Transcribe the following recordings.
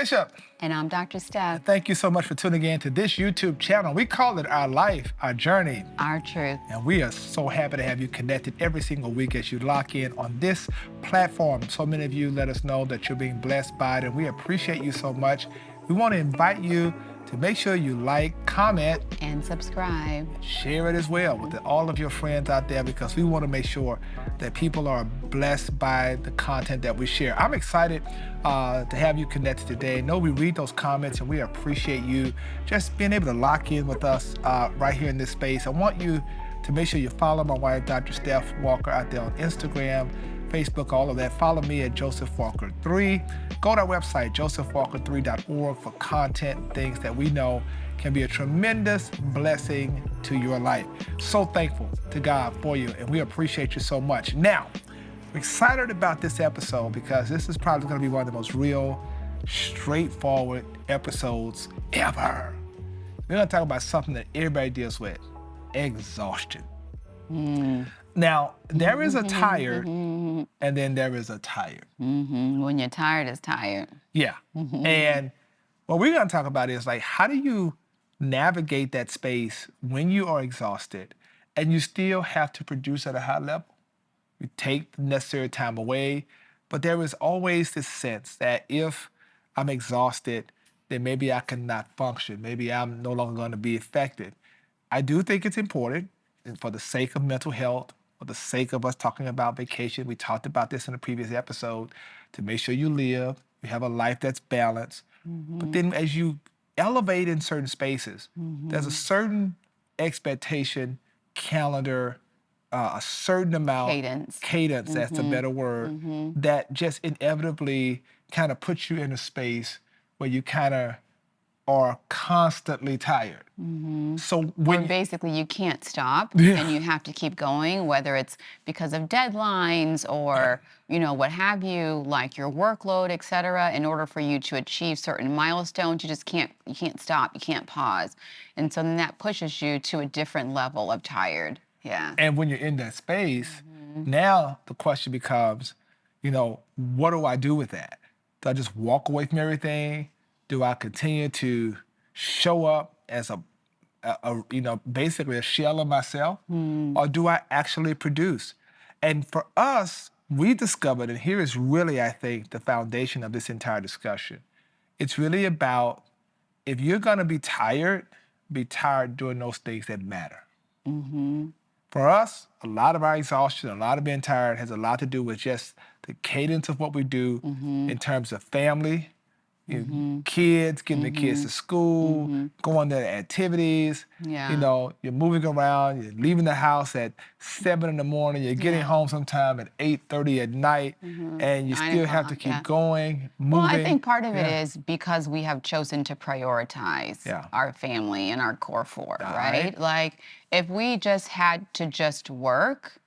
Bishop. And I'm Dr. Steph. Thank you so much for tuning in to this YouTube channel. We call it Our Life, Our Journey. Our truth. And we are so happy to have you connected every single week as you lock in on this platform. So many of you let us know that you're being blessed by it, and we appreciate you so much. We want to invite you to make sure you like, comment, and subscribe. Share it as well with all of your friends out there, because we want to make sure that people are blessed by the content that we share. I'm excited to have you connected today. Know we read those comments, and we appreciate you just being able to lock in with us right here in this space. I want you to make sure you follow my wife, Dr. Steph Walker, out there on Instagram, Facebook, all of that. Follow me at Joseph Walker 3. Go to our website, josephwalker3.org, for content and things that we know can be a tremendous blessing to your life. So thankful to God for you, and we appreciate you so much. Now, we're excited about this episode because this is probably going to be one of the most real, straightforward episodes ever. We're going to talk about something that everybody deals with: exhaustion. Now, there is a tired, and then there is a tired. When you're tired, it's tired. Yeah. And what we're going to talk about is, like, how do you navigate that space when you are exhausted and you still have to produce at a high level? You take the necessary time away, but there is always this sense that if I'm exhausted, then maybe I cannot function. Maybe I'm no longer going to be effective. I do think it's important, and for the sake of mental health, for the sake of us talking about vacation, we talked about this in a previous episode, to make sure you live, you have a life that's balanced. But then as you elevate in certain spaces, there's a certain expectation, calendar, a certain amount, cadence, that's a better word, that just inevitably kind of puts you in a space where you kind of are constantly tired. So when basically you can't stop, and you have to keep going, whether it's because of deadlines or what have you, like your workload, etc. In order for you to achieve certain milestones, you can't stop, you can't pause, and so then that pushes you to a different level of tired. Yeah. And when you're in that space, now the question becomes, what do I do with that? Do I just walk away from everything? Do I continue to show up as basically a shell of myself? Or do I actually produce? And for us, we discovered, and here is really, I think, the foundation of this entire discussion. It's really about, if you're going to be tired doing those things that matter. For us, a lot of our exhaustion, a lot of being tired has a lot to do with just the cadence of what we do in terms of family, kids, getting the kids to school, going to activities. You're moving around, you're leaving the house at 7 in the morning, you're getting home sometime at 8:30 at night, and you still have to keep going, moving. Well, I think part of it is because we have chosen to prioritize our family and our core four, right? Like, if we just had to just work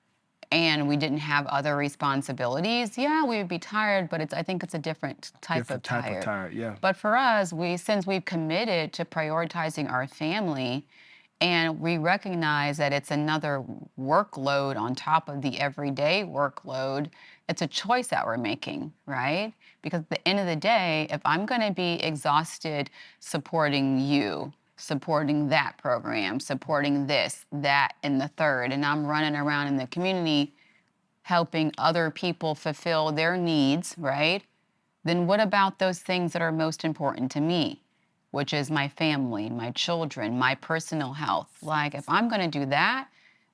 and we didn't have other responsibilities, we would be tired, but I think it's a different type of tired. But for us, since we've committed to prioritizing our family, and we recognize that it's another workload on top of the everyday workload, it's a choice that we're making, right? Because at the end of the day, if I'm going to be exhausted supporting you, supporting that program, supporting this, that, and the third, and I'm running around in the community helping other people fulfill their needs, right? Then what about those things that are most important to me, which is my family, my children, my personal health? Like, if I'm going to do that,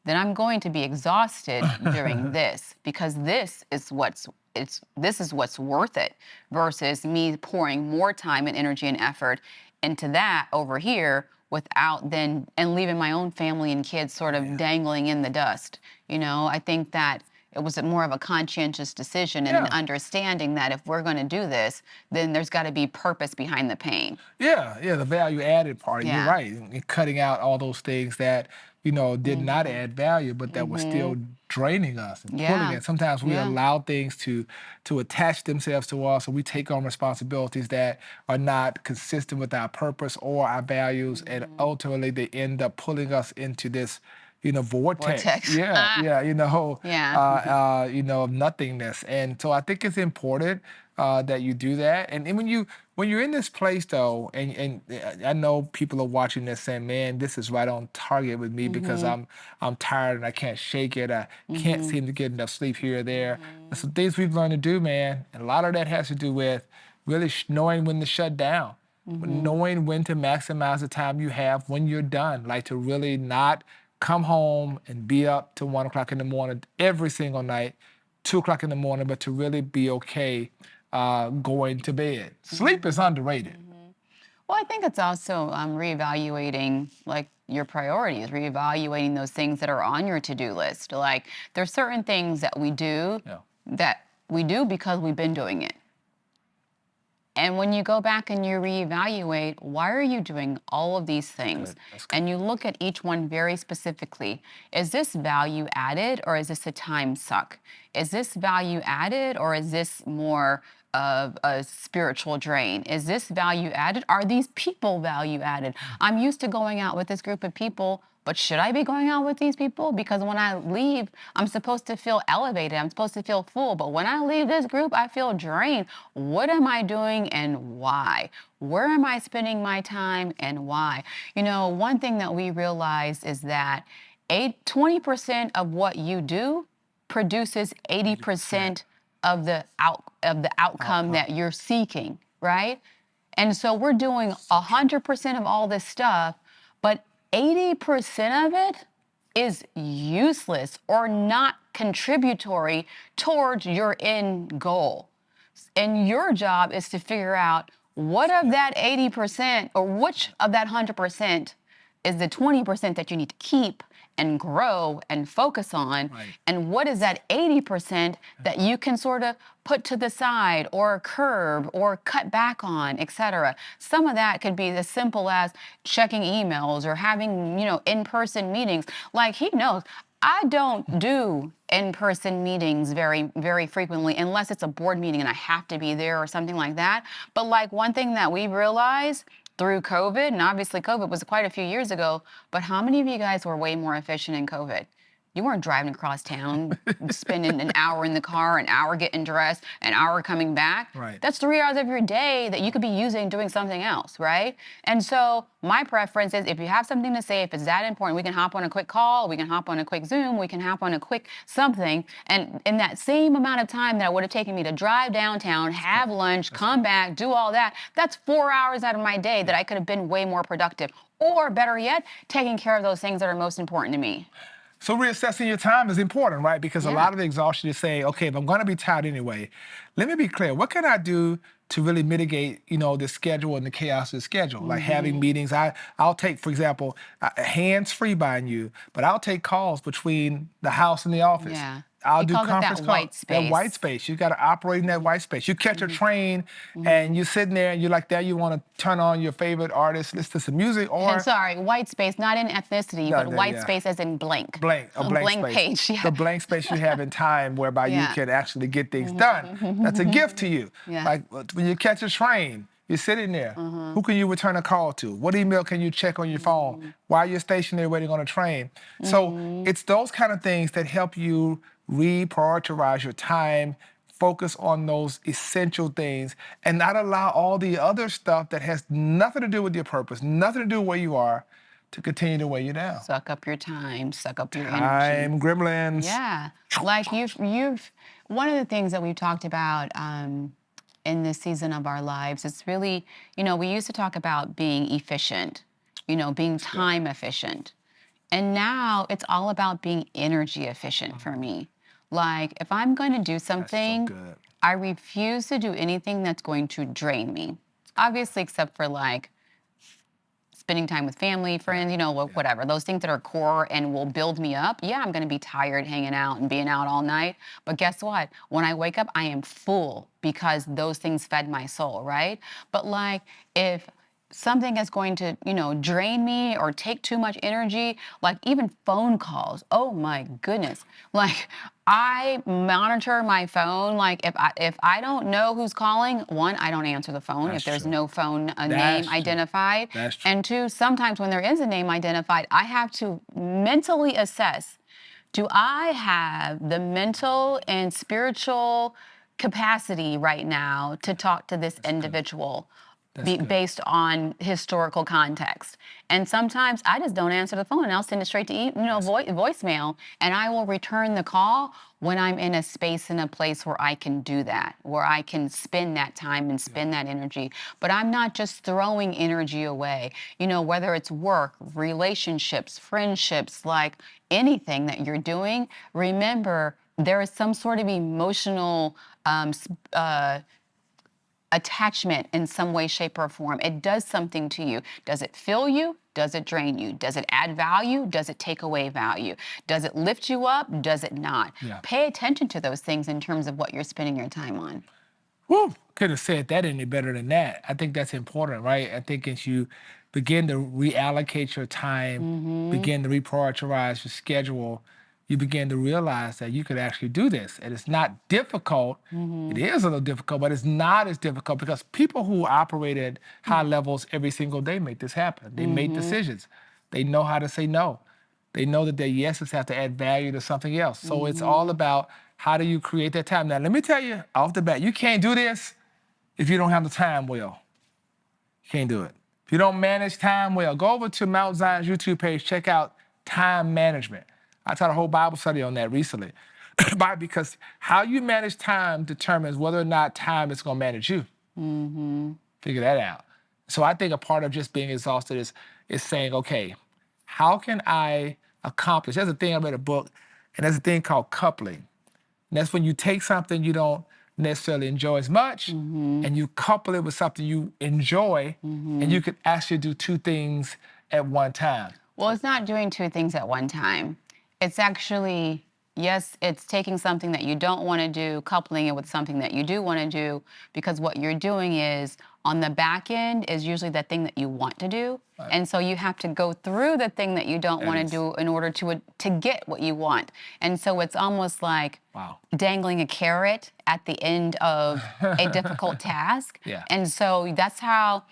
then I'm going to be exhausted during this, because this is what's worth it, versus me pouring more time and energy and effort into that over here and leaving my own family and kids sort of dangling in the dust. I think that it was more of a conscientious decision and an understanding that if we're going to do this, then there's got to be purpose behind the pain. The value added part. You're right. And cutting out all those things that, did not add value, but that were still draining us and pulling it. Sometimes we allow things to attach themselves to us, or we take on responsibilities that are not consistent with our purpose or our values, and ultimately they end up pulling us into this vortex. Of nothingness. And so I think it's important that you do that. And when you When you're in this place though, and I know people are watching this saying, "Man, this is right on target with me because Mm-hmm. I'm tired and I can't shake it. I can't Mm-hmm. seem to get enough sleep here or there." Mm-hmm. There's some things we've learned to do, man, and a lot of that has to do with really knowing when to shut down, Mm-hmm. knowing when to maximize the time you have when you're done, like to really not come home and be up to 1 o'clock in the morning every single night, 2 o'clock in the morning, but to really be okay going to bed. Sleep is underrated. Well, I think it's also reevaluating like your priorities, reevaluating those things that are on your to-do list. Like there's certain things Yeah. that we do because we've been doing it. And when you go back and you reevaluate, why are you doing all of these things? That's good. And you look at each one very specifically. Is this value added or is this a time suck? Is this value added or is this more of a spiritual drain? Is this value added? Are these people value added? I'm used to going out with this group of people, but should I be going out with these people? Because when I leave, I'm supposed to feel elevated. I'm supposed to feel full. But when I leave this group, I feel drained. What am I doing and why? Where am I spending my time and why? You know, one thing that we realized is that 20% of what you do produces 80% of the outcome that you're seeking, right? And so we're doing 100% of all this stuff, but 80% of it is useless or not contributory towards your end goal. And your job is to figure out what of that 80% or which of that 100% is the 20% that you need to keep and grow and focus on, Right. and what is that 80% that you can sort of put to the side or curb or cut back on, etc. Some of that could be as simple as checking emails or having, in-person meetings. Like he knows, I don't do in-person meetings very, very frequently unless it's a board meeting and I have to be there or something like that. But like one thing that we realized through COVID, and obviously COVID was quite a few years ago, but how many of you guys were way more efficient in COVID? You weren't driving across town, spending an hour in the car, an hour getting dressed, an hour coming back. Right. That's 3 hours of your day that you could be using doing something else, right? And so my preference is if you have something to say, if it's that important, we can hop on a quick call, we can hop on a quick Zoom, we can hop on a quick something. And in that same amount of time that it would have taken me to drive downtown, have lunch, come back, do all that, that's 4 hours out of my day that I could have been way more productive. Or better yet, taking care of those things that are most important to me. So reassessing your time is important, right? Because a lot of the exhaustion is saying, okay, if I'm going to be tired anyway, let me be clear. What can I do to really mitigate, the schedule and the chaos of the schedule? Like having meetings. I'll take, for example, hands-free behind you, but I'll take calls between the house and the office. Yeah. I'll He do calls it conference that calls. white space. That white space. You got to operate in that white space. You catch a train and you're sitting there and you're like that. You want to turn on your favorite artist, listen to some music, or sorry, white space, not in ethnicity, but white space as in blank. A blank space. Page. Yeah. The blank space you have in time whereby you can actually get things done. That's a gift to you. Yeah. Like when you catch a train, you're sitting there. Who can you return a call to? What email can you check on your phone while you're stationary waiting on a train? So it's those kind of things that help you reprioritize your time, focus on those essential things, and not allow all the other stuff that has nothing to do with your purpose, nothing to do with where you are, to continue to weigh you down. Suck up your time, suck up your energy. Time gremlins. Yeah, like you've one of the things that we've talked about in this season of our lives, it's really, we used to talk about being efficient, being time efficient. And now it's all about being energy efficient for me. Like if I'm going to do something, I refuse to do anything that's going to drain me. Obviously, except for like spending time with family, friends, whatever. Those things that are core and will build me up. Yeah, I'm going to be tired hanging out and being out all night. But guess what? When I wake up, I am full because those things fed my soul, right? But like if something is going to, drain me or take too much energy, like even phone calls. Oh my goodness. Like I monitor my phone. Like if I don't know who's calling, one, I don't answer the phone if there's no phone name identified. That's true. And two, sometimes when there is a name identified, I have to mentally assess, do I have the mental and spiritual capacity right now to talk to this individual based on historical context. And sometimes I just don't answer the phone and I'll send it straight to voicemail, and I will return the call when I'm in a space and a place where I can do that, where I can spend that time and spend that energy. But I'm not just throwing energy away, whether it's work, relationships, friendships, like anything that you're doing. Remember, there is some sort of emotional attachment in some way, shape, or form. It does something to you. Does it fill you? Does it drain you? Does it add value? Does it take away value? Does it lift you up? Does it not? Yeah. Pay attention to those things in terms of what you're spending your time on. Woo, couldn't have said that any better than that. I think that's important, right? I think as you begin to reallocate your time, begin to reprioritize your schedule, you begin to realize that you could actually do this. And it's not difficult. It is a little difficult, but it's not as difficult because people who operate at high levels every single day make this happen. They make decisions. They know how to say no. They know that their yeses have to add value to something else. So it's all about how do you create that time. Now, let me tell you off the bat, you can't do this if you don't have the time well. You can't do it. If you don't manage time well, go over to Mount Zion's YouTube page, check out time management. I taught a whole Bible study on that recently. Because how you manage time determines whether or not time is going to manage you. Figure that out. So I think a part of just being exhausted is saying, okay, how can I accomplish? There's a thing, I read a book, and there's a thing called coupling. And that's when you take something you don't necessarily enjoy as much, and you couple it with something you enjoy, and you could actually do two things at one time. Well, it's not doing two things at one time. It's actually, yes, it's taking something that you don't want to do, coupling it with something that you do want to do, because what you're doing is, on the back end is usually the thing that you want to do. Right. And so you have to go through the thing that you don't want to do in order to get what you want. And so it's almost like dangling a carrot at the end of a difficult task. Yeah. And so that's how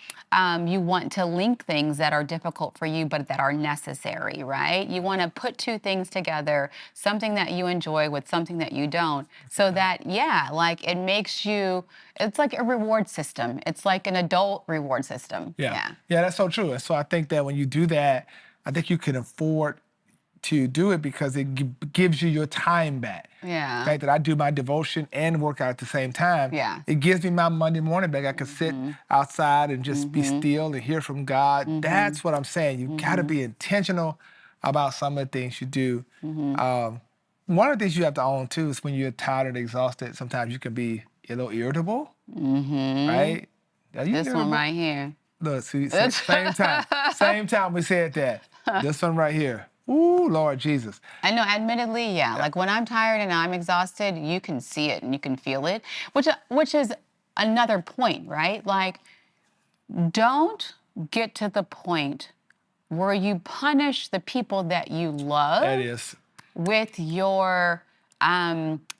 you want to link things that are difficult for you, but that are necessary, right? You want to put two things together, something that you enjoy with something that you don't, so that, like it makes you, it's like a reward system. It's like an adult reward system. Yeah, that's so true. And so I think that when you do that, I think you can afford to do it because it gives you your time back. Yeah. The fact that I do my devotion and work out at the same time, it gives me my Monday morning back. I can sit outside and just be still and hear from God. That's what I'm saying. You gotta be intentional about some of the things you do. One of the things you have to own too is when you're tired and exhausted, sometimes you can be a little irritable, right? This one right here. Look, see, same time we said that. This one right here. Ooh, Lord Jesus. I know, admittedly, like when I'm tired and I'm exhausted, you can see it and you can feel it, which is another point, right? Like, don't get to the point where you punish the people that you love. That is. With your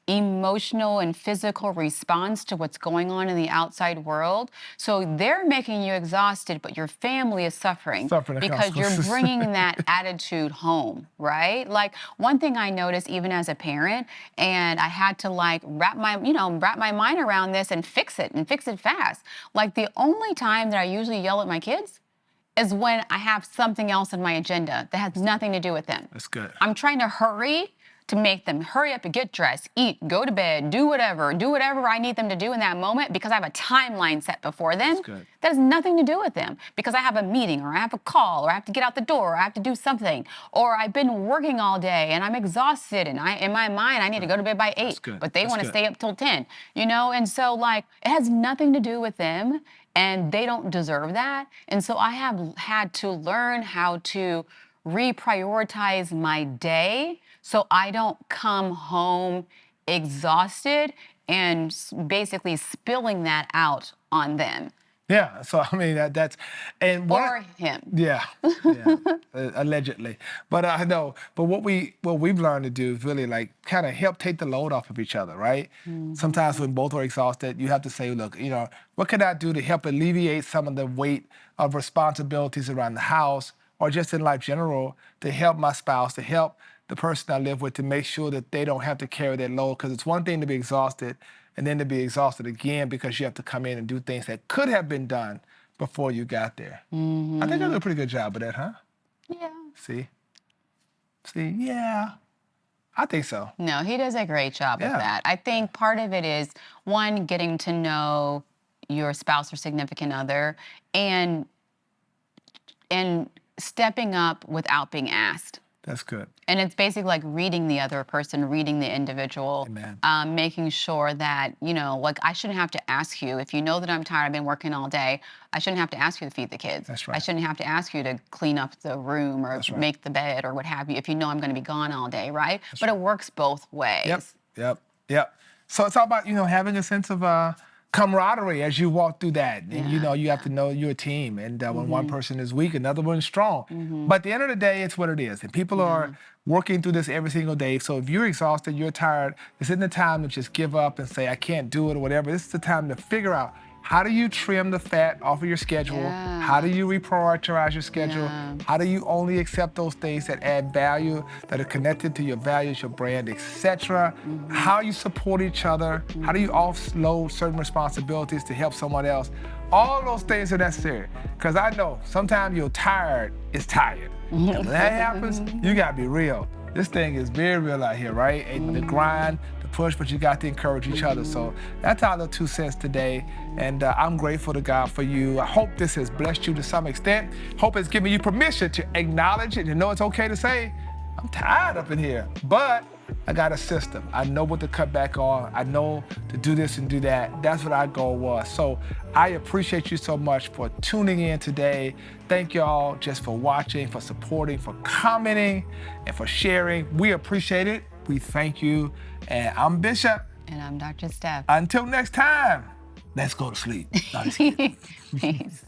emotional and physical response to what's going on in the outside world. So they're making you exhausted, but your family is suffering because you're bringing that attitude home, right? Like one thing I noticed even as a parent, and I had to like wrap my mind around this and fix it fast. Like the only time that I usually yell at my kids is when I have something else in my agenda that has nothing to do with them. That's good. I'm trying to hurry to make them hurry up and get dressed, eat, go to bed, do whatever I need them to do in that moment because I have a timeline set before them. That's good. That has nothing to do with them because I have a meeting or I have a call or I have to get out the door or I have to do something or I've been working all day and I'm exhausted and in my mind I need to go to bed by 8, but they want to stay up till 10, And so like it has nothing to do with them and they don't deserve that. And so I have had to learn how to reprioritize my day so I don't come home exhausted and basically spilling that out on them. Yeah, so I mean that's and or him. Yeah, allegedly. But I know. But what we've learned to do is really like kind of help take the load off of each other, right? Sometimes when both are exhausted, you have to say, look, what can I do to help alleviate some of the weight of responsibilities around the house or just in life general to help my spouse, to help the person I live with, to make sure that they don't have to carry that load. Because it's one thing to be exhausted and then to be exhausted again because you have to come in and do things that could have been done before you got there. I think I do a pretty good job of that, huh? Yeah. See, yeah. I think so. No, he does a great job of that. I think part of it is, one, getting to know your spouse or significant other, and stepping up without being asked. That's good. And it's basically like reading the other person, reading the individual, making sure that, like, I shouldn't have to ask you. If you know that I'm tired, I've been working all day, I shouldn't have to ask you to feed the kids. That's right. I shouldn't have to ask you to clean up the room or make the bed or what have you if you know I'm going to be gone all day, right? But it works both ways. Yep. So it's all about, having a sense of camaraderie as you walk through that. And, you have to know your team. And when one person is weak, another one is strong. But at the end of the day, it's what it is. And people are working through this every single day. So if you're exhausted, you're tired, this isn't the time to just give up and say, I can't do it or whatever. This is the time to figure out, how do you trim the fat off of your schedule? How do you reprioritize your schedule? How do you only accept those things that add value, that are connected to your values, your brand, etc.? How you support each other? How do you offload certain responsibilities to help someone else? All those things are necessary. Because I know sometimes you're tired is tired. And when that happens, you gotta be real. This thing is very real out here, right? And the grind, the push, but you got to encourage each other. So that's our little 2 cents today. And I'm grateful to God for you. I hope this has blessed you to some extent. Hope it's given you permission to acknowledge it and know it's okay to say, I'm tired up in here, but I got a system. I know what to cut back on. I know to do this and do that. That's what our goal was. So I appreciate you so much for tuning in today. Thank y'all just for watching, for supporting, for commenting, and for sharing. We appreciate it. We thank you. And I'm Bishop. And I'm Dr. Steph. Until next time, let's go to sleep. No, just kidding. Peace.